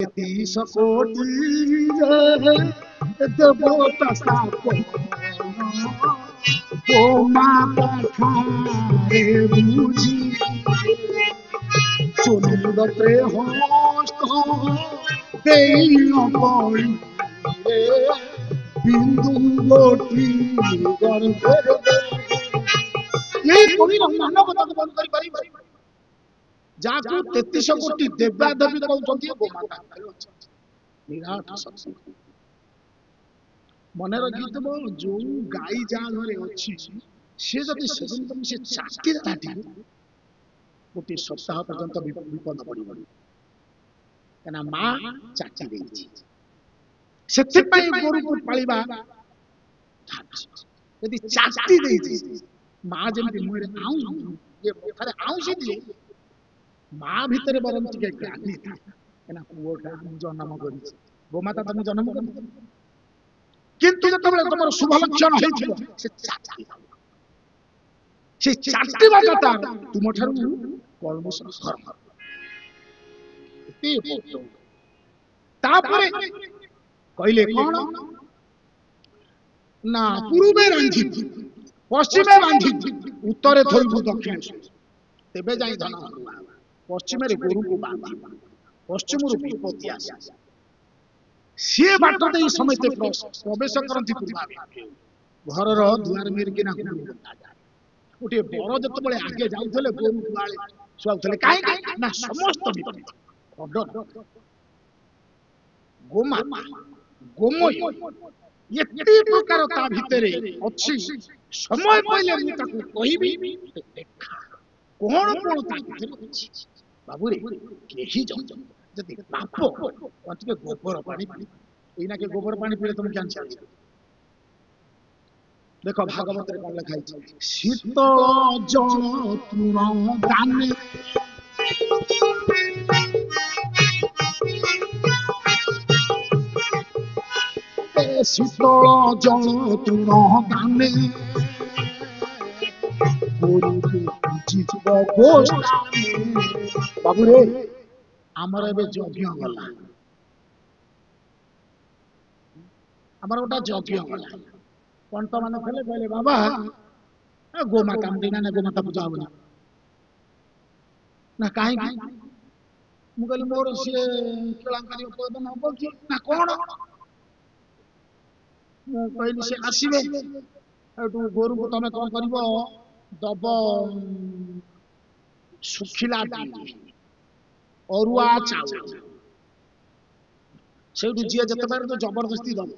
तेतीस कोटि देवता स्थापन ओ माता ठारे बुझी चुनुदत्रे हस्त देइयो पड़ी बिंदु गोटी गर्भे यही कोई मानवता को बंद करी परिबा जाकू 33 कोटी देवा देवी कहउछंती गोमाता विराट शक्ति मन रखिथबो जो गाई जा घरे अछि से जति सेवन करी से चाटी ताटी गोटे सप्ताह पर्यंत विपद पड़िबो कना मां चाटी देछि सेति पई गोरु को पालिबा यदि चाटी देछि मां जेमति मुरे आउ ये थारे आउ से दिए मां भीतर बरम टिके ग्लानि था कना पुओटा जन्म करी गोमाता तुम जन्म कर किंतु जतबले तुमर शुभ लक्षण हेथिबो से चाटी बाटा तुम ठारू कलमश हर एते तापरे कहले कोन ना पूर्वे रांधी पश्चिमे बांधी उत्तरे थोइबु दक्षिण तेबे जाई धन पश्चिम रे गोरु को बांधी पश्चिम रु विपत्ति आसे से बाट दे समेत प्रवेश करंती पूर्वा घर रो द्वार मेर के ना उठे बड़ जत बळे आगे जाउथले गोरु दुआले सुआउथले काई ना समस्त विपत्ति ऑर्डर गोमा गोमय एते प्रकार ता भितरे अछि समय पहिले मु ताको कहिबी देखा कोन कोन ता भितरे अछि बाबू रे केही जाऊ जति पाप अतके गोबर पानी एना के गोबर पानी पीले तुम ज्ञान छाड़ी देखो भागवत रे कोन लिखा अछि शीतल जल तृण दाने शीतल जल तृण दाने बाबू रे आमर एबे यज्ञ गला आमर गोटा यज्ञ गला पंत माने खेले कहले बाबा गोमाता दिना ना गोमाता पूजा होना ना काहे मु कहले मोर से केलांकारी उपदन हो कि ना कोन मु कहली से आसीबे एटू गोरु को तमे कोन करबो दब सुखिला अरुआ चाउल सेठू जी जते बार तो जबरदस्ती दब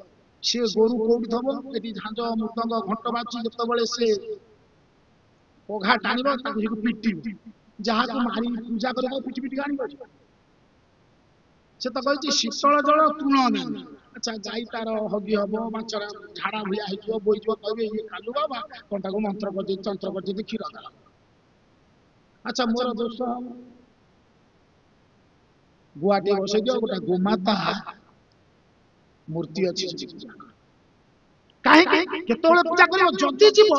से गोरु कोठी थबो एटी झांज मृदंग घंट बाची जते बळे से पोघा टानिबो ताकू से पिटी जहा को मारी पूजा करबो पिटी पिटी गानी बज से तो कहै शीतल जल तृण दान अच्छा गाई तार हगी हबो माचरा झाड़ा भुया हेजो बोइजो कहबे ये कालू बाबा कोनटा को मंत्र कर दे तंत्र कर दे खीर दला अच्छा मोर दोष गुआटे बसे दियो गोटा गोमाता मूर्ति अछि काहे केतोले पूजा करियो जति जीव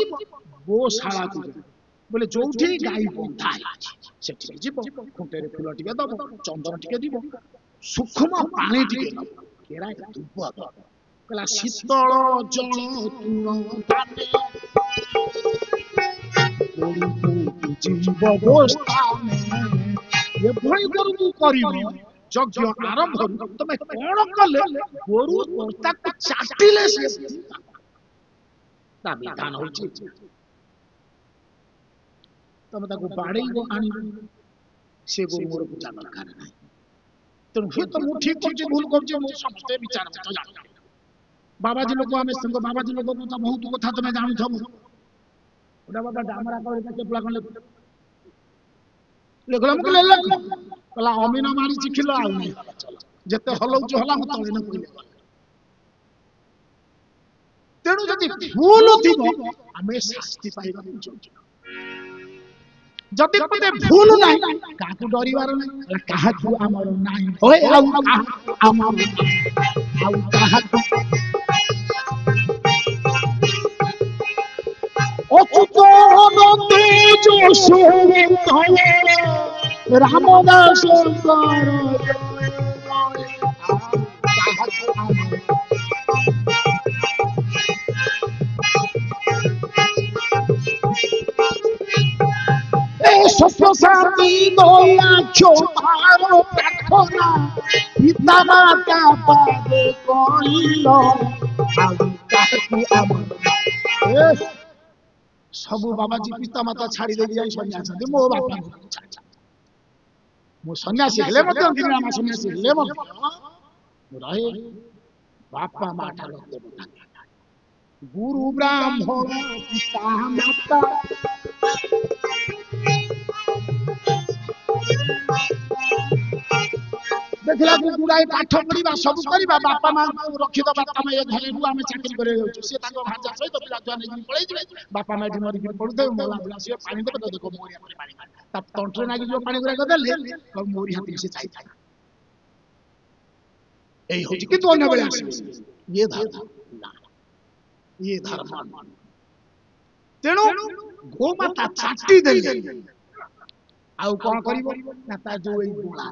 गोशाला को बोले जोठी गाई बंधा सेठी जीव खुंटे रे फूल टिके दबो चंदन टिके दिबो सूक्ष्म पानी टिके दबो केरा धूप कला शीतल जल तृण दाने जीव गोष्ठाने ये भई गोरु को करियो यज्ञ आरंभ तमे कोन कले गोरु तोता को चाटिले से ता विधान होची तमे ताको बाड़ी को आनी से गोरु मोर पूजा दरकार नाही तेणु हे तो मु ठीक करछे भूल करछे मु समस्ते विचार तो जान बाबाजी लोक आमे संग बाबाजी लोक को तो बहुत कथा तमे जानु थबो ओडा बाबा डामरा करे के प्ला कोन लेखला मु ले कला अमीना मारी चिखिलो आ नहीं जते हलौ जो हला मत तळे न कइले तेणु जति भूल थिबो आमे शास्ति पाइबा जति पते भूल नाही काकू डरिवार नाही काहा तू हमर नाही होय आउ हमर आउ काहा अचुत नंदे जो सोवे तले रामदास कर সাথী দয়া ছোমার প্রার্থনা পিতা মাতা পাদে কইল ସବୁ ବାବାଜୀ ପିତା ମାତା ଛାଡି ଦେଇକି ଯାଇ ସନ୍ନ୍ୟାସ ମୋ ବାପା ମୁଁ ସନ୍ନ୍ୟାସୀ ହେଲେ ମଧ୍ୟ ଦିନ ସନ୍ନ୍ୟାସୀ ହେଲେ ମଧ୍ୟ ମୁଁ ରହେ ବାପା ମା ଠାରୁ ଗୁରୁ ବ୍ରାହ୍ମଣ ପିତା ମାତା ଦେଖିଲା ଗୁଡାଏ ପାଠ ପଢିବା ସବୁ କରିବା ବାପା ମାଙ୍କୁ ରଖିଦବା ତମେ ଏ ଘରେ ଆମେ ଚାକିରି କରିବାକୁ ଯାଉଛୁ ସେ ତାଙ୍କ ଭାଜା ସହିତ ପିଲା ଛୁଆ ନେଇକି ପଳେଇଯିବେ ବାପା ମା ଏଠି ମରିକି ପଡୁଥିବେ ମଲା ବୁଲା ସିଏ ପାଣି ଦେବେ ତ ଦେଖ ମୋରିଆ ପାଣି ତା ତଣ୍ଟରେ ନାଗି ଯୋଉ ପାଣି ଗୁଡାକ ଦେଲେ ମୋରି ହାତରେ ସେ ଚାଇଥାଏ ଏଇ ହଉଛି କିନ୍ତୁ ଅନ୍ୟ ବେଳେ ଆସିବେ ଇଏ ଧର୍ମ ତେଣୁ ଗୋମାତା ଚାଟି ଦେଲେ ଆଉ କଣ କରିବ ନା ତା ଯୋଉ ଏଇ ଗୋଳା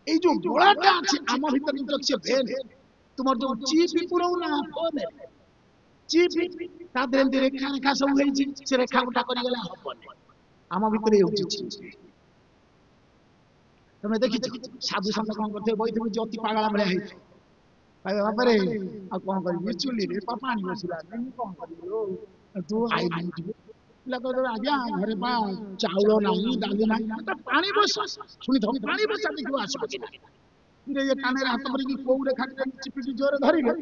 এই যে গোড়াটা আছে আমার ভিতরে হচ্ছে ভেন তোমার যে চিপি পুরো না ফোনে চিপি তাদের এমনি রেখা রেখা সব হয়েছে সে রেখা গোটা করে গেলে হবনি আমার ভিতরে হচ্ছে তুমি দেখিছো সাধু সন্ত কଣ করতে বইতে যে অতি পাগলা ভଳିଆ ହେଇଛି বাবারে ଆଉ କଣ କରିବି ଚୁଲିରେ ପାଣି ବସିଲା ମୁଁ କଣ କରିବି ତୁ ଆଇଲି ଆଜ୍ଞା ଘରେ ପା ଚାଉଳ ନାହିଁ ଡାଲି ନାହିଁ ପାଣି ବସ ଶୁଣିଥ ପାଣି ବସା ଦେଖିବ ଆସିବ ଇଏ କାନରେ ହାତ କରିକି କୋଉରେ ଖାଲି ଚିପିକି ଜୋରେ ଧରିଲେ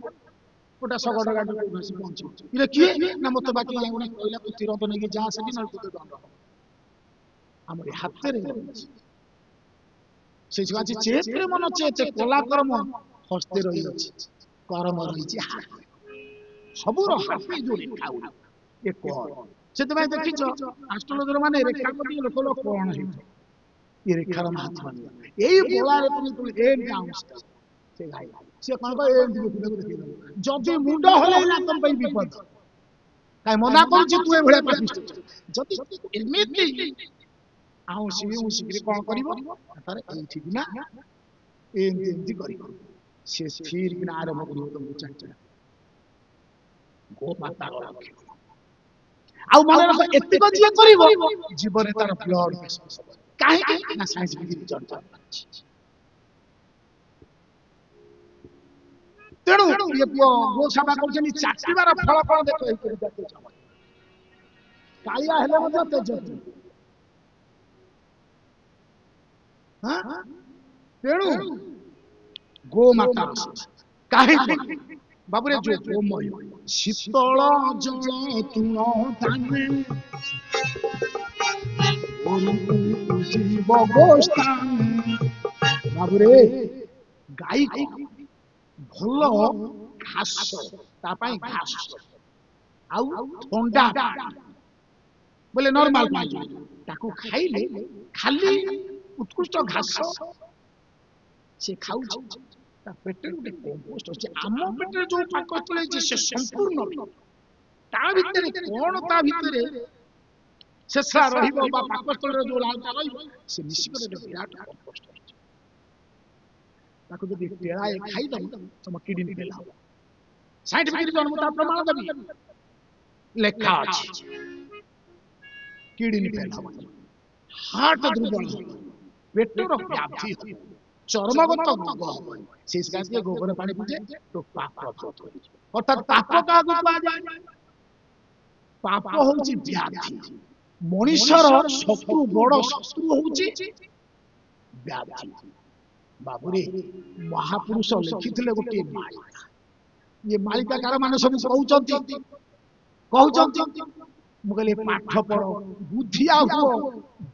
ଗୋଟା ଶଗଡ଼ ଗାଡ଼ି ଆସି ପହଞ୍ଚିବ ଇରେ କିଏ ନା ମତେ ବାକି ଗୋଟେ କହିଲା ତୁ ତୀରନ୍ତ ନେଇକି ଯା ସେଠି ନହେଲେ ତୋତେ ଦଣ୍ଡ ହବ ଆମର ହାତରେ ସେଇ ଅଛି ଚେତରେ ମନ ଚେତେ କଲା କର୍ମ ହସ୍ତେ ରହିଛି କର୍ମ ରହିଛି ସବୁର ହାତେ ଯୋଡି ଖାଉ ଏ କର ସେଥିପାଇଁ ଦେଖିଛ ଆଷ୍ଟ୍ରୋଲୋଜର ମାନେ ରେଖା କରି ଲୋକ କଣ ହେଇଥିବ ଏ ରେଖାର ମାହାତ୍ମ୍ୟ ଏଇ ବୋଳାରେ তুমি ଏମିତି ଆଉଁସ ସେ ଗାଈ ସେ କଣ କହ ଏମିତି ଦେଖେଇଦେବ ଯଦି ମୁଣ୍ଡ ହଲେଇଲା ତମ ପାଇଁ ବିପଦ କାଇଁ ମନା କରୁଛି ତୁ ଏଭଳିଆ ପାପିଷ୍ଟ ଯଦି ଏମିତି ଆଉଁସିକି କଣ କରିବ ତାର ଏଇଠିକି ନା ଏମିତି ଏମିତି କରିବ ସେ ସ୍ଥିର କିନା ଆରମ୍ଭ କରିବ ତମକୁ ଚାରିଟା ଗୋମାତାର ଲକ୍ଷ୍ୟ ଆଉ ମନେ ରଖ ଏତିକ ଯିଏ କରିବ ଜୀବନରେ ତାର ବ୍ଲଡ କାହିଁକି ନା ସାଇନ୍ଟିଫିକ ରିଜନ ତେଣୁ ଇଏ ପୁଅ ଗୋ ସେବା କରୁଛନ୍ତି ଚାଟିବାର ଫଳ କଣ ଦେଖ କାଳିଆ ହେଲେ ମଧ୍ୟ ତେଜସ୍ୱୀ ତେଣୁ ଗୋମାତା କାହିଁକି ବାବୁରେ ଯୋଉ ଗୋମୟ ଶୀତଳ ଜଳ ତୁଣ ଧାନେ ଜୀବ ଗୋସ୍ଥାନ ବାବୁରେ ଗାଈ ଭଲ ଘାସ ତା ପାଇଁ ଘାସ ଆଉ ଥଣ୍ଡା ବୋଲେ ନର୍ମାଲ ପାଣି ତାକୁ ଖାଇଲେ ଖାଲି ଉତ୍କୃଷ୍ଟ ଘାସ ସେ ଖାଉଛି ତା ପେଟରେ ଗୋଟେ କମ୍ପୋଷ୍ଟ ଅଛି ଆମ ପେଟରେ ଯୋଉ ପାକସ୍ଥଳୀ ଅଛି ସେ ସମ୍ପୂର୍ଣ୍ଣ ତା ଭିତରେ କଣ ତା ଭିତରେ ଶେଷା ରହିବ ବା ପାକସ୍ଥଳୀରେ ଯୋଉ ଲାଳଟା ରହିବ ସେ ମିଶିକରି ଗୋଟେ ବିରାଟ କମ୍ପୋଷ୍ଟ ଅଛି ତାକୁ ଯଦି ଟେଳାଏ ଖାଇଦବ ତମ କିଡନୀ ଫେଲ ହବ ସାଇଣ୍ଟିଫିକ ରିଜନ ମୁଁ ତା ପ୍ରମାଣ ଦେବି ଲେଖା ଅଛି କିଡନୀ ଫେଲ ହବ ହାର୍ଟ ଦୁର୍ବଳ ହବ ପେଟର ବ୍ୟାଧି ହବ ଚର୍ମଗତ ରୋଗ ହବ ସେଇ କାରଣ ଗୋବର ପାଣି ପିଇଲେ ତ ପାପ ଧୋତ ହେଇଯିବ ଅର୍ଥାତ ପାପ କାହାକୁ କୁହାଯାଏ ପାପ ହଉଛି ବ୍ୟାଧି ମଣିଷର ଶତ୍ରୁ ବଡ ଶତ୍ରୁ ହଉଛି ବ୍ୟାଧି ବାବୁରେ ମହାପୁରୁଷ ଲେଖିଥିଲେ ଗୋଟେ ମାଳିକା ଇଏ ମାଳିକା କାର ମାନେ ସବୁ କହୁଛନ୍ତି ମୁଁ କହିଲି ପାଠ ପଢ ବୁଦ୍ଧି ଆଉ ହୁଅ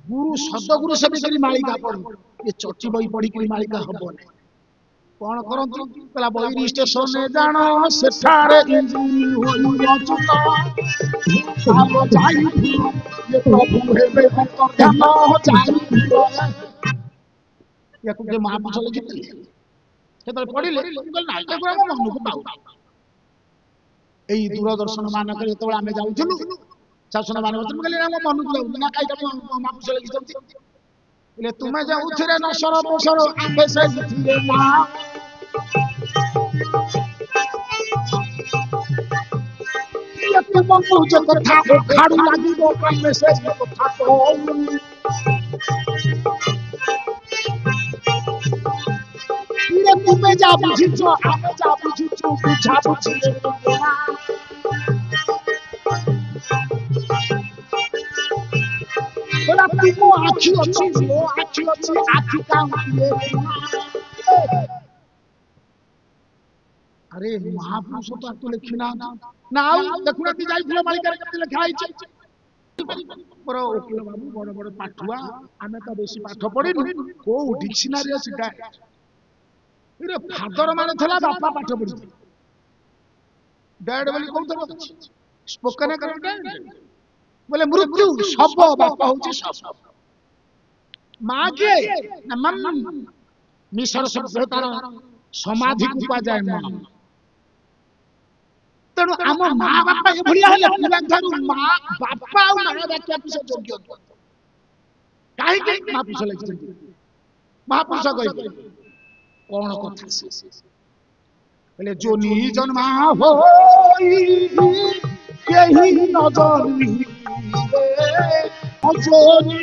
ଗୁରୁ ସଦଗୁରୁ ସେବି କରି ମାଳିକା ପଢୁ ଏ ଚଟି ବହି ପଢିକି ମାଳିକା ହବନି କଣ କରନ୍ତୁ କହିଲା ବୈରୀ ଷ୍ଟେସନରେ ଜାଣ ସେଠାରେ ଇଞ୍ଜିନ ହୋଇ ଅଚୁତ ଚାଲ ଯାଇଥିଲ ଯେ ପ୍ରଭୁ ହେବେ ଅନ୍ତର୍ଧ୍ୟାନ ଯାଇଥିଲ ୟାକୁ ଯେ ମହାପୁରୁଷ ଲେଖିଥିଲେ ସେତେବେଳେ ପଢିଲେ ମୁଁ କହିଲି ନାଇଁ ଏଗୁଡ଼ା ମୋ ମନକୁ ପାଉ ଏଇ ଦୂରଦର୍ଶନ ମାନଙ୍କରେ ଯେତେବେଳେ ଆମେ ଯାଉଥିଲୁ ଶାସନ ମାନଙ୍କ ମୁଁ କହିଲି ମୋ ମନକୁ ଯାଉନି ନା କାଇଟା ମହାପୁରୁଷ ଲେଖିଛନ୍ତି ହେଲେ ତୁମେ ଯାଉଥିରେ ନସର ପସର ଆମ୍ଭେ ସେଇଥିରେ ମା ତୁମକୁ ଯେ କଥା ଉଖାଡୁ ଲାଗିବ ଆମେ ସେ କଥା କହୁନୁ। ତୁମେ ଯା ବୁଝିଛ ଆମେ ଯା ବୁଝିଛୁ ବୁଝା ବୁଝିଲେ ତୁମ ଆଖି ଅଛି ମୋ ଆଖି ଅଛି ଆଖି କାଉଁଟିଏ ଆରେ ମହାପୁରୁଷ ତ ଆକୁ ଲେଖି ନା ଆଉ ଦେଖୁନାହାନ୍ତି ଯାଇଥିଲେ ମାଳିକାରେ କେତେ ଲେଖା ହେଇଛି। ଓକିଲ ବାବୁ ବଡ ବଡ ପାଠୁଆ ଆମେ ତ ବେଶୀ ପାଠ ପଢିନୁ କୋଉ ଡିକ୍ସନାରୀ ଶିଖା ଫାଦର ମାନେ ଥିଲା ବାପା ପାଠ ପଢିଥିଲେ ଡ୍ୟାଡ ବୋଲି କହୁଥିବ ସ୍ପୋକନ ବୋଲେ ମୃତ୍ୟୁ ଶବ ବାପା ହଉଛି ଶବ ମା କିଏ ନା ମମ୍ ମିଶର ସଭ୍ୟତାର ସମାଧିକୁ କୁହାଯାଏ ମା। ତେଣୁ ଆମ ମା ବାପା ଏଭଳିଆ ହେଲେ ପିଲାଠାରୁ ମା ବାପା ଆଉ ମା ବାକ୍ୟକୁ ସେ ଯୋଗ୍ୟ କାହିଁକି ମହାପୁରୁଷ ଲେଖିଛନ୍ତି। ମହାପୁରୁଷ କହିଲେ କଣ କଥା ହେଲେ ଯୋନି ଜନ୍ମା ହୋଇ କେହି ନ ଜନ୍ମିବେ ଯୋନି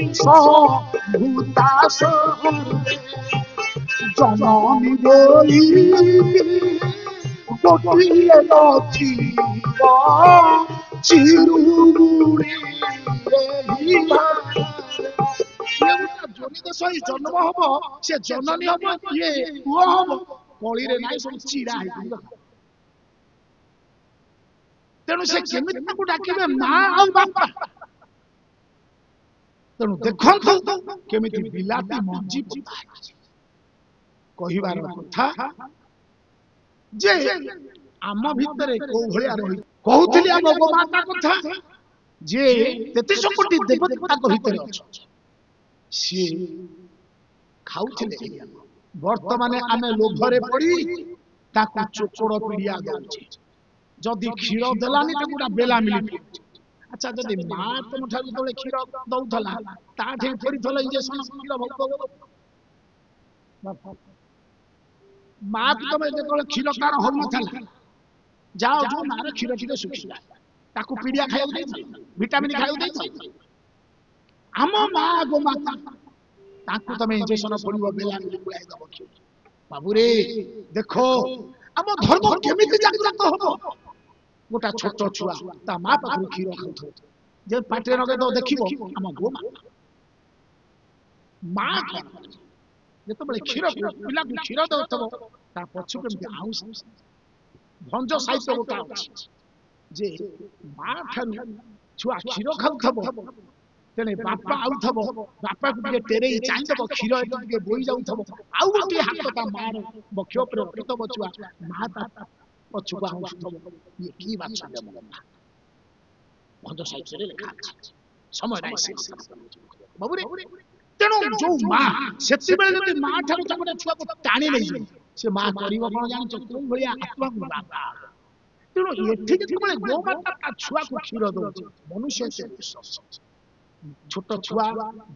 ଭୂତାସ ଜନନୀ ବୋଲି ଗୋଟିଏ ନଥିବ ଚିରୁଗୁଣି ଯୋନି ଦେଶ ଜନ୍ମ ହବ ସେ ଜନନୀ ହବ ଇଏ ପୁଅ ହବ କଳିରେ ନାହିଁ ସବୁ ଚିରା ହେଇଥିବ। ତେଣୁ ସେ କେମିତି ତାକୁ ଡାକିବେ ମା ଆଉ ବାପା। ତେଣୁ ଦେଖନ୍ତୁ କେମିତି ବିଲାତି ମଞ୍ଜି କହିବାର କଥା ଯେ ଆମ ଭିତରେ କୋଉ ଭଳିଆ ରହି କହୁଥିଲି ଆମ ଗୋମାତା କଥା ଯେ 33 କୋଟି ଦେବତାଙ୍କ ଭିତରେ ଅଛନ୍ତି ସିଏ ଖାଉଥିଲେ। ବର୍ତ୍ତମାନ ଆମେ ଲୋଭରେ ପଡି ତାକୁ ଚୋକଡ଼ ପିଡିଆ ଦଉଛେ ଯଦି କ୍ଷୀର ଦେଲାନି ତାକୁ ଗୋଟେ ବେଲା ମିଳି। ଆଚ୍ଛା ଯଦି ମା ତମ ଠାରୁ ଯେତେବେଳେ କ୍ଷୀର ଦଉଥିଲା ତାଠି କରିଥିଲା ଇଞ୍ଜେକ୍ସନ କ୍ଷୀର ଭୋଗ ମା ତମେ ଯେତେବେଳେ କ୍ଷୀର ତାର ହଉନଥିଲା ଯାଅ ଯୋଉ ମାର କ୍ଷୀର ଟିକେ ଶୁଖିଲା ତାକୁ ପିଡିଆ ଖାଇବାକୁ ଦେଇଥାଉ ଭିଟାମିନ ଖାଇବାକୁ ଦେଇଥାଉ। ଆମ ମା ଗୋମାତା ତାଙ୍କୁ ତମେ ଇଞ୍ଜେକ୍ସନ ପଡିବ ବେଲା ମିଳି ଗୁଳାଇ ଦବ ବାବୁରେ ଦେଖ ଆମ ଧର୍ମ କେମିତି ଜାଗ୍ରତ ହବ। ଗୋଟା ଛୋଟ ଛୁଆ ତା ମା ପାଖରୁ କ୍ଷୀର ଖାଉଥିବ ଯେ ପାଟିରେ ନଗେଇ ଦବ ଦେଖିବ ଆମ ଗୋମାତା ମା ଯେତେବେଳେ କ୍ଷୀର ପିଲାକୁ କ୍ଷୀର ଦଉଥିବ ତା ପଛକୁ କେମିତି ଆଉ ଭଞ୍ଜ ସାହିତ୍ୟ ଗୋଟା ଅଛି ଯେ ମା ଠାରୁ ଛୁଆ କ୍ଷୀର ଖାଉଥିବ ତେଣେ ବାପା ଆଉଥିବ ବାପାକୁ ଟିକେ ଟେରେଇ ଚାହିଁଦବ କ୍ଷୀର ଟିକେ ବୋହି ଯାଉଥିବ ଆଉ ଗୋଟିଏ ହାତ ତା ମାର ବକ୍ଷ ଉପରେ ରଖିଥିବ ଛୁଆ ମା ତା ପଛକୁ ଆଉଁସୁଥିବ। ଇଏ କି ବାତ୍ସଲ୍ୟ ଭଞ୍ଜ ସାହିତ୍ୟରେ ଲେଖା ଅଛି ସମୟ ନାହିଁ ସେ ବାବୁରେ। ତେଣୁ ଯୋଉ ମା ସେତେବେଳେ ଯଦି ମା ଠାରୁ ଗୋଟେ ଛୁଆକୁ ଟାଣି ନେଇଯିବ ସେ ମା କରିବ କଣ ଜାଣିଛ କୋଉ ଭଳିଆ ଆତ୍ମାକୁ ବାବା। ତେଣୁ ଏଠି ଯେତେବେଳେ ଗୋମାତା ତା ଛୁଆକୁ କ୍ଷୀର ଦଉଛି ମନୁଷ୍ୟ ଛୋଟ ଛୁଆ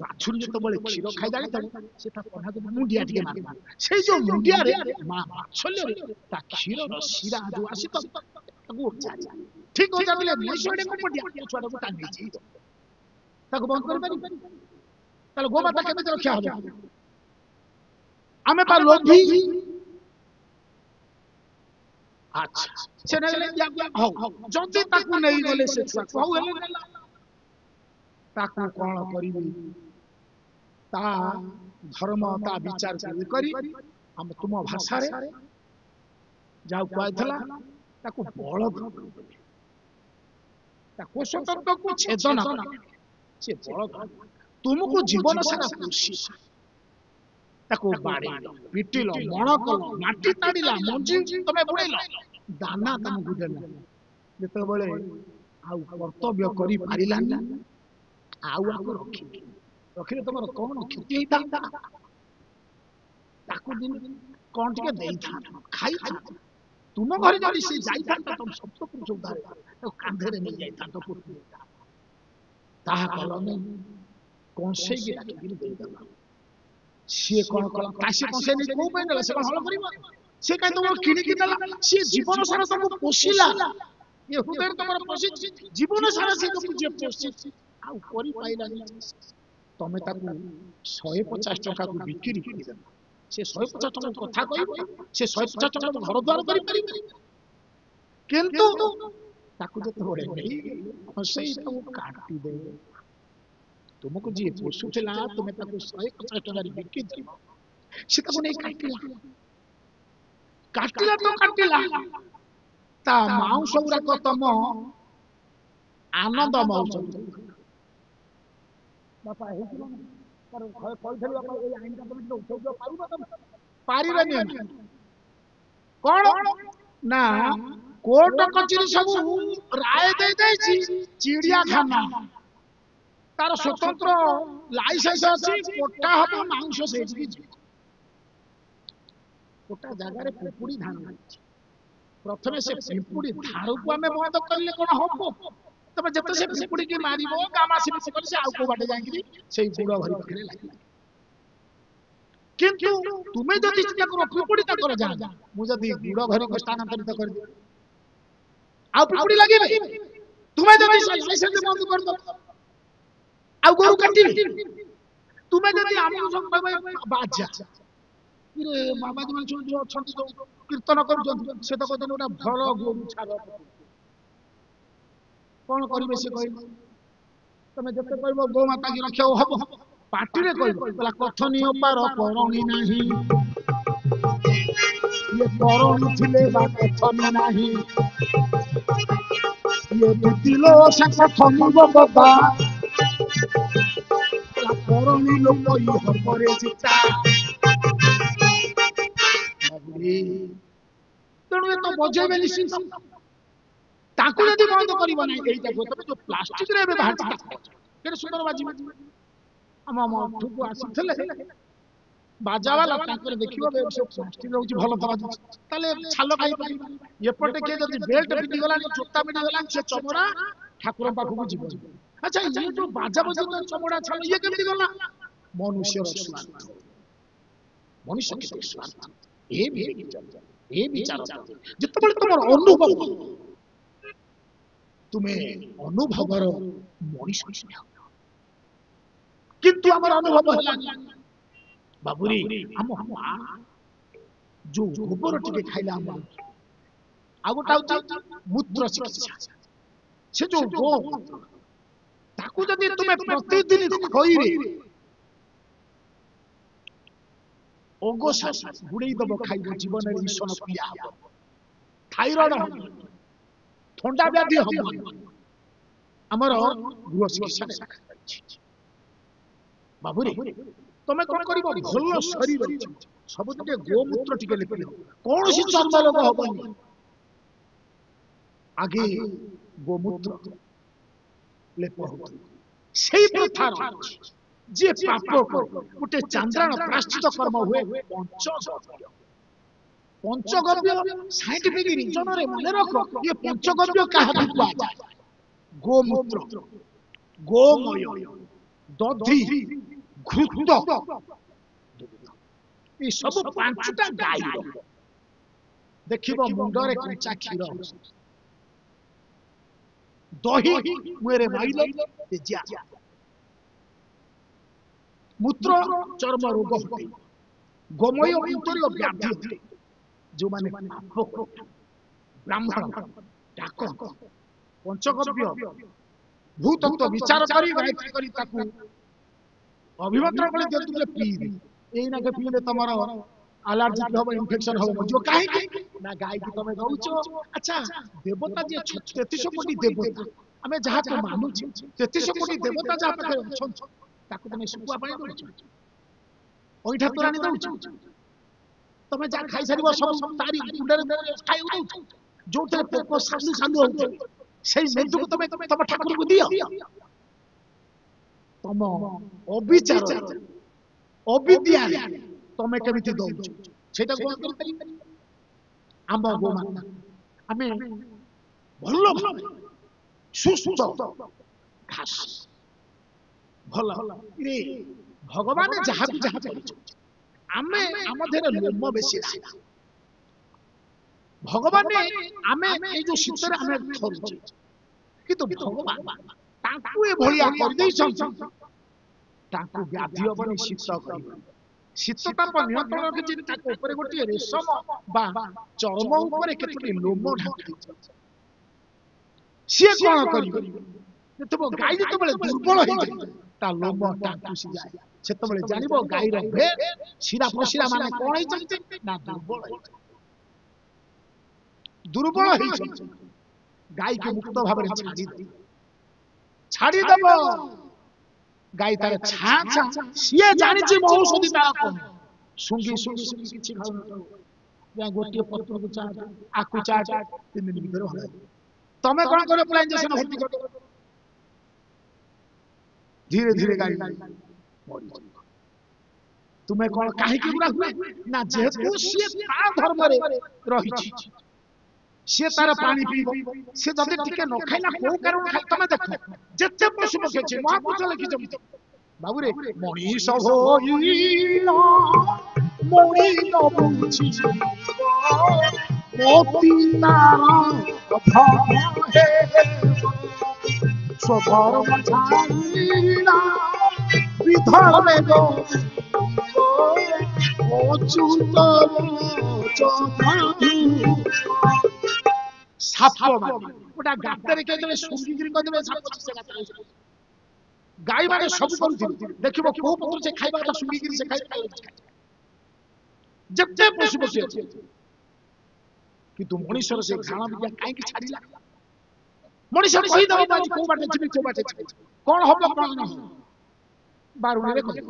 ବାଛୁରୀ ଯେତେବେଳେ କ୍ଷୀର ଖାଇ ଜାଣିଥାଏ ସେ ତା ପଢାକୁ ମୁଣ୍ଡିଆ ଟିକେ ମାରିବ ସେଇ ଯୋଉ ମୁଣ୍ଡିଆରେ ମା ବାତ୍ସଲ୍ୟରେ ତା କ୍ଷୀରର ଶିରା ଯୋଉ ଆସି ତାକୁ ଠିକ ଓଜାଡ଼ିଲେ ମଣିଷଟେ ମୁଣ୍ଡିଆ ଛୁଆଟାକୁ ଟାଣି ନେଇଛି ତାକୁ ବନ୍ଦ କରିପାରିବ। ତାହେଲେ ଗୋମାତା କେମିତି ରକ୍ଷା ହବ। ଆମେ ପା ଲୋଭୀ। ଆଚ୍ଛା ସେ ନେଲେ ହଉ ଯଦି ତାକୁ ନେଇଗଲେ ସେ ଛୁଆକୁ ହଉ ହେଲେ ତାକୁ କଣ କରିବି ତା ଧର୍ମ ତା ବିଚାର କରି ଆମ ତୁମ ଭାଷାରେ ଯାହା କୁହାଯାଇଥିଲା ତାକୁ ବଳ ତା କୋଷତନ୍ତ୍ରକୁ ଛେଦନ ସେ ବଳ ତୁମକୁ ଜୀବନ ସାରା ପୋଷି ତାକୁ ବାଡେଇଲ ପିଟିଲ ମଣ କଲ ମାଟି ତାଡିଲା ମଞ୍ଜି ତମେ ବୁଣିଲ ଦାନା ତମକୁ ଦେଲା ଯେତେବେଳେ ଆଉ କର୍ତ୍ତବ୍ୟ କରି ପାରିଲାନି ଆଉ ଆକୁ ରଖିଲେ ତମର କଣ କ୍ଷତି ହେଇଥାନ୍ତା। ତାକୁ ଦିନ କଣ ଟିକେ ଦେଇଥାନ୍ତା ଖାଇଥାନ୍ତା ତୁମ ଘରେ ଯଦି ସେ ଯାଇଥାନ୍ତା ତମ ସପ୍ତପୁରୁଷ ଉଦ୍ଧାର ତାକୁ କାନ୍ଧରେ ନେଇ ଯାଇଥାନ୍ତ ତାହା କଲନି କଂସେଇକି ଡାକିକିରି ଦେଇଦେଲ। ସିଏ କଣ କଲା କାଶି କଂସେଇ ନେଇ କୋଉ ପାଇଁ ଦେଲା ସେ କଣ ହଳ କରିବ ସେ କାହିଁ ତମକୁ କିଣିକି ଦେଲା ସିଏ ଜୀବନ ସାରା ତମକୁ ପୋଷିଲା ये हृदय तुम पशिची जीवन सारा से जे पशिची आ करि पाइलानी तमे ताकू 150 टका को बिक्री कर देबा से 150 टका कथा कहबो से 150 टका घर द्वार करि परिबे किंतु ताकू जते बड़े नहीं हसई तो काटी दे तुमको जी पोषुला तुमे ताकू 150 टका बिक्री देबो से ताकू नहीं काटिला तो काटिला ता मांस गुराक तम आनंद मांस बापा हेतिलो पर कहथली बापा ए आइन का तुम उठो पाइबो तम पारिबे नहीं कोन ना कोर्ट कचेरी सब राय दे दैछि चिड़िया खाना तार स्वतंत्र लाइसेंस अछि कोटा हबो मांस सेठी कोटा जगह रे पुपुड़ी धान प्रथमे से पिपुड़ी धारू को हमें बंद करले कोन हबो तबे जते से पिपुड़ी के मारिबो गामासी से कर से आउ को बाटे जांगी सेई गुड़ भरी पखरे लागि किंतु तुमे जति चिंता करो पिपुड़ी त कर जा मु जदी गुड़ भरी को स्थानांतरित कर दे आउ पिपुड़ी लागिबे तुमे जदी लाइसेंस बंद कर दो आउ गोरु काटी तुमे जदी हमु सब बाजा रे बाबा जी माने जो छंती जो कीर्तन करू से तो कहते गोटा भल गोरु छाड़ कौन करिवे से कहि तमे जते कहबो गो माता की रक्षा हबो पार्टी रे कहबो बोला कथनी पार परणी नाही ये परणी थिले बा कथनी नाही ये दिलो से कथनी बबा ला परणी लोक ई हबरे चिता तेणु ये तो बजेबे निश्चित ताकू यदि बंद करिबो नै एइटा को तबे जो प्लास्टिक रे बाहर केते सुंदर बाजी हम ठुकु आसीथले बाजा वाला ताकर देखिबो बे सब प्लास्टिक रहउची भलो बाजी ताले छालो खाइ पारि एपटे के जदि बेल्ट पिटी गला जोता पिटी गला से चमड़ा ठाकुर पाखु को जीव अच्छा ये जो बाजा बजे तो चमड़ा छालो ये केमति गला मनुष्य स्वार्थ मनुष्य के स्वार्थ ए विचार जितबे तुम अनुभव तुम्हें अनुभवर मनीष किंतु हमर अनुभव हला बाबूरी हम जो गोबर टिके खाइला हम आ गोटा मूत्र चिकित्सा से जो गो ताकू जदि तुमे प्रतिदिन खई रे ओगोसा गुड़े दब खाइब जीवन में ईशन क्रिया हम थायराइड हम ठंडा व्याधि हम हमर गृह चिकित्सा बाबू रे तमे कोन करिबो भल शरीर सब टिके गोमूत्र टिके लेपिलो कोन सी चर्म रोग होबनी आगे गोमूत्र लेप होत सेही प्रथा जे पाप गोटे चांद्राण प्राश्चित कर्म हुए पंचगव्य साइंटिफिक रीजन रे माने रख ये पंचगव्य काहा कुआ जाय गोमूत्र गोमय दधि घृत ये सब पांचटा गाय देखिबो मुंडरे कंचा क्षीर दही मुरे माइले जा मूत्र चर्म रोग हटे गोमय अंतरीय व्याधि हटे जो माने ब्राह्मण डाक पंचगव्य भूतत्व विचार करी गायत्री करी ताकू अभिमंत्रण करी देतु पी एई ना के पीले तमरो एलर्जी होबो इन्फेक्शन होबो जो काहे ना गाय की तमे दउचो अच्छा देवता जे 33 कोटी देवता हमें जहा को मानु 33 कोटी देवता जहा पे अछन ताकू तमे सुकुआ पानी दउचो ओइठा तोरानी दउचो तमे जा खाइ सारिबो सब तारी गुंडरे खाइ दउचो जो थे पोको सालू सालू होतो सेई मेंदु को तमे तम ठाकुर को दियो तम अविचार अविद्या तमे केमिति दउचो सेटा कोन करि पारि आम गो माता हमें भलो सुस्त घास भलो रे भगवान जहा को जहा करिछ आमे आम देर लोम बेसी ଭଗବାନ ଆମେ ଏଇ ଯୋଉ ଶୀତରେ ଆମେ ଥରୁଛେ, କିନ୍ତୁ ଭଗବାନ ତାଙ୍କୁ ଏଭଳିଆ କରିଦେଇଛନ୍ତି, ତାଙ୍କୁ ବ୍ୟାଧି ହବନି, ଶୀତ କରିବନି। ଶୀତ ତାପ ନିୟନ୍ତ୍ରଣ ରଖିଛି, ତାଙ୍କ ଉପରେ ଗୋଟିଏ ରେଶମ ବା ଚର୍ମ ଉପରେ କେତୋଟି ଲୋମ ଢାଙ୍କା ହେଇଛି। ସିଏ କଣ କରିବେ? ଯେତେବେଳେ ଗାଈ ଯେତେବେଳେ ଦୁର୍ବଳ ହେଇଯାଏ, ତା ଲୋମ ଟାଙ୍କୁସି ଯାଏ, ସେତେବେଳେ ଜାଣିବ ଗାଈର ଶିରା ପ୍ରଶିରା ମାନେ କଣ ହେଇଛନ୍ତି ନା ଦୁର୍ବଳ ହେଇଛନ୍ତି। ଦୁର୍ବଳ ହେଇଛନ୍ତି, ଗାଈକୁ ମୁକ୍ତ ଭାବରେ ଛାଡ଼ିଦବ। ଗାଈ ତାର ଛାଁ ଛାଁ, ସିଏ ଜାଣିଛି ମୋ ଔଷଧି ତାର କଣ। ଶୁଙ୍ଗି ଶୁଙ୍ଗି ଶୁଙ୍ଗି କିଛି ଖାଉନଥିବ, ଗୋଟିଏ ପତ୍ରକୁ ଚାଟ, ଆକୁ ଚାଟ, 3 ଦିନ ଭିତରେ ଭଲ ହେବ। ତମେ କଣ କରିବ? ପୁରା ଇଞ୍ଜେକ୍ସନ ଭର୍ତ୍ତି କରିବ, ଧୀରେ ଧୀରେ ଗାଈ ମରିଯିବ। ତୁମେ କଣ କାହିଁକି ପୁରା ହୁଏ ନା, ଯେହେତୁ ସିଏ ତା ଧର୍ମରେ ରହିଛି, ସିଏ ତାର ପାଣି ପିଇବ। ସିଏ ଯଦି ଟିକେ ନ ଖାଇଲା କୋଉ କାରଣ ଖାଇ, ତମେ ଦେଖ ଯେତେ ପଶୁ ପକ୍ଷୀ ଅଛି, ମହାପୁରୁଷ ଲେଖିଛନ୍ତି ବାବୁରେ, ମଣିଷ ହୋଇଲା ମଣି ନ ବୁଝି ମୋତି ତାର ଧର୍ମ ହେ ସ୍ୱଧର୍ମ ଛାଡ଼ିଲା ବିଧର୍ମେ ଗো অচ্যুত সাপ গোটা গাତରେ କେତେବେଳେ ଶୁଙ୍ଗିକିରି କହିଦେବେ ସାପ ଅଛି, ସେ ଗାତରେ ଗାଈ ମାନେ ସବୁ କରୁଥିବେ। ଦେଖିବ କୋଉ ପତ୍ର ସେ ଖାଇବା କଥା ଶୁଙ୍ଗିକିରି ସେ ଖାଇବା, ଯେତେ ପଶୁ ପକ୍ଷୀ ଅଛି। କିନ୍ତୁ ମଣିଷର ସେ ଘାଣ ବିଦ୍ୟା କାହିଁକି ଛାଡ଼ିଲା? ମଣିଷ କହିଦବ ଆଜି କୋଉ ବାଟେ ଯିବି, କୋଉ ବାଟେ ଯିବି, କଣ ହବ କଣ ନ ହବ ବାରୁଣୀରେ କହିବ।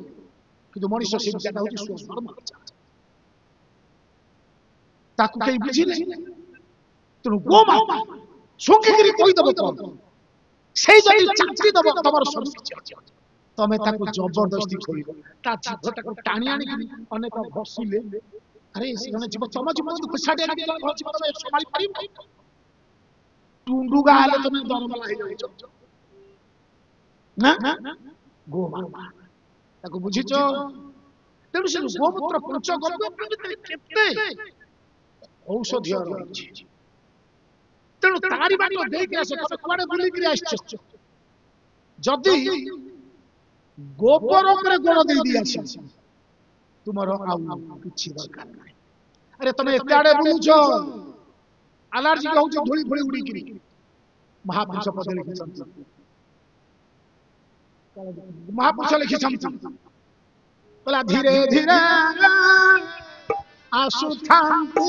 କିନ୍ତୁ ମଣିଷ ସେ ବିଦ୍ୟାଟା ହଉଛି ସ୍ୱଧର୍ମ, ତାକୁ କେହି ବୁଝିଲେ। ତେଣୁ ଗୋମାତା ଶୁଙ୍କିକିରି କହିଦବ କଣ, ସେଇ ଯଦି ଚାପିଦବ ତମର ସବୁ କିଛି ଅଛି, ତମେ ତାକୁ ଜବରଦସ୍ତି ଖୋଇବ। ତା ଜିଭଟାକୁ ଟାଣି ଆଣିକିରି ଅନେକ ଘଷିଲେ, ଆରେ ଜଣେ ଜୀବ, ତମ ଜୀବ ଯଦି ଖୋସାଟି ଆଣିକି ଜଣେ ଘଷିବ, ତମେ ସମ୍ଭାଳି ପାରିବ? ଟୁଣ୍ଡୁଗା ହେଲେ ତମେ ଦରମଲା ହେଇଯାଉଛ ନା। ଗୋମାତା ତାକୁ ବୁଝିଛ। ତେଣୁ ସେ ଗୋମୂତ୍ର ପଞ୍ଚଗବ୍ୟ ଭିତରେ କେତେ ଔଷଧୀୟ ରହିଛି। ତେଣୁ ତାରି ବାଟ ଦେଇକି ଆସ, ତମେ କୁଆଡେ ବୁଲିକିରି ଆସିଛ? ଯଦି ଗୋବର ଉପରେ ଗୋଡ଼ ଦେଇ ଆସିବ, ତୁମର ଆଉ କିଛି ଦରକାର ନାହିଁ। ଆରେ ତମେ ଏତେ ଆଡେ ବୁଲୁଛ, ଆଲର୍ଜି ହଉଛି ଧୂଳି ଫୁଳି ଉଡିକିରି। ମହାପୁରୁଷ ପଦ ଲେଖିଛନ୍ତି, ମହାପୁରୁଷ ଲେଖିଛନ୍ତି, କହିଲା ଧୀରେ ଧୀରେ ଆସୁଥାନ୍ତି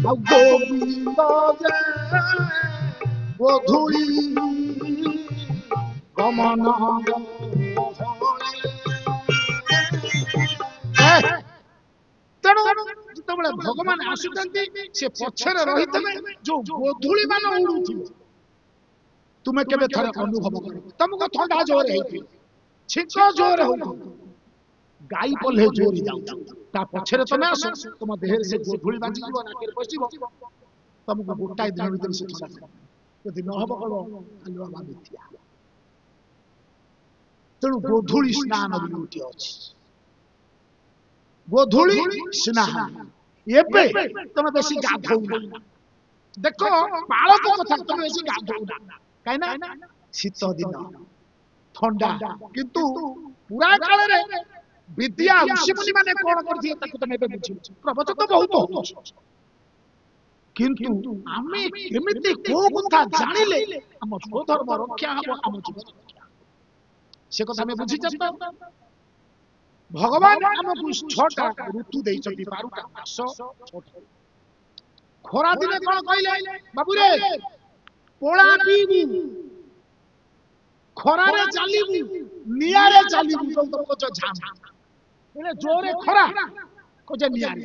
ଆଉ ଗୋବିନ୍ଦ ଗୋଧୂଳି ଗମନ। ତେଣୁ ଯେତେବେଳେ ଭଗବାନ ଆସୁଛନ୍ତି, ସେ ପଛରେ ରହିଥିବେ, ଯୋଉ ଗୋଧୂଳି ମାନ ଉଡୁଥିବ, ତୁମେ କେବେ ଥରେ ଅନୁଭବ କର। ତମକୁ ଥଣ୍ଡା ଜୋରେ ହେଇଥିବ, ଛିଙ୍କ ଜୋରେ ହଉଥିବ, ଗାଈ ପଲ୍ଲେ ଜୋରେ ଯାଉଥିବ, ତା ପଛରେ ତମେ ଆସ, ତମ ଦେହରେ ସେ ଗୋଧୂଳି ବାଜିଯିବ, ନାକରେ ପଶିବ, ତମକୁ ଗୋଟାଏ ଦିନ ଭିତରେ ସେ ଥଣ୍ଡା ଥିବ। ଯଦି ନହବ କଣ ଖାଲୁଆ ଭାବିଥିଆ। ତେଣୁ ଗୋଧୂଳି ସ୍ନାନ ବୋଲି ଗୋଟିଏ ଅଛି, ଗୋଧୂଳି ସ୍ନାନ। ଏବେ ତମେ ବେଶୀ ଗାଧଉନା, ଦେଖ ପାଳକ କଥା, ତମେ ବେଶୀ ଗାଧଉନା, କାହିଁକି ନା ଶୀତ ଦିନ ଥଣ୍ଡା। କିନ୍ତୁ ପୁରା କାଳରେ ବିଦ୍ୟା ଋଷିମୁନି ମାନେ କଣ କରିଥିଲେ ତାକୁ ତମେ ଏବେ ବୁଝିବ। ପ୍ରବଚନ ତ ବହୁତ ହଉଛି, କିନ୍ତୁ ଆମେ କେମିତି କୋଉ କଥା ଜାଣିଲେ ଆମ ସ୍ୱଧର୍ମ ରକ୍ଷା ହବ, ଆମ ଜୀବନ ରକ୍ଷା ହବ, ସେ କଥା ଆମେ ବୁଝିଛ ତ। ଭଗବାନ ଆମକୁ 6ଟା ଋତୁ ଦେଇଛନ୍ତି, 12ଟା ମାସ। ଖରା ଦିନେ କଣ କହିଲେ ବାବୁରେ, ପୋଳା ପିଇବୁ, ଖରାରେ ଚାଲିବୁ, ନିଆଁରେ ଚାଲିବୁ। ଯୋଉ ତମ ଝାମ ଜୋରେ ଖରା, ନିଆଁରେ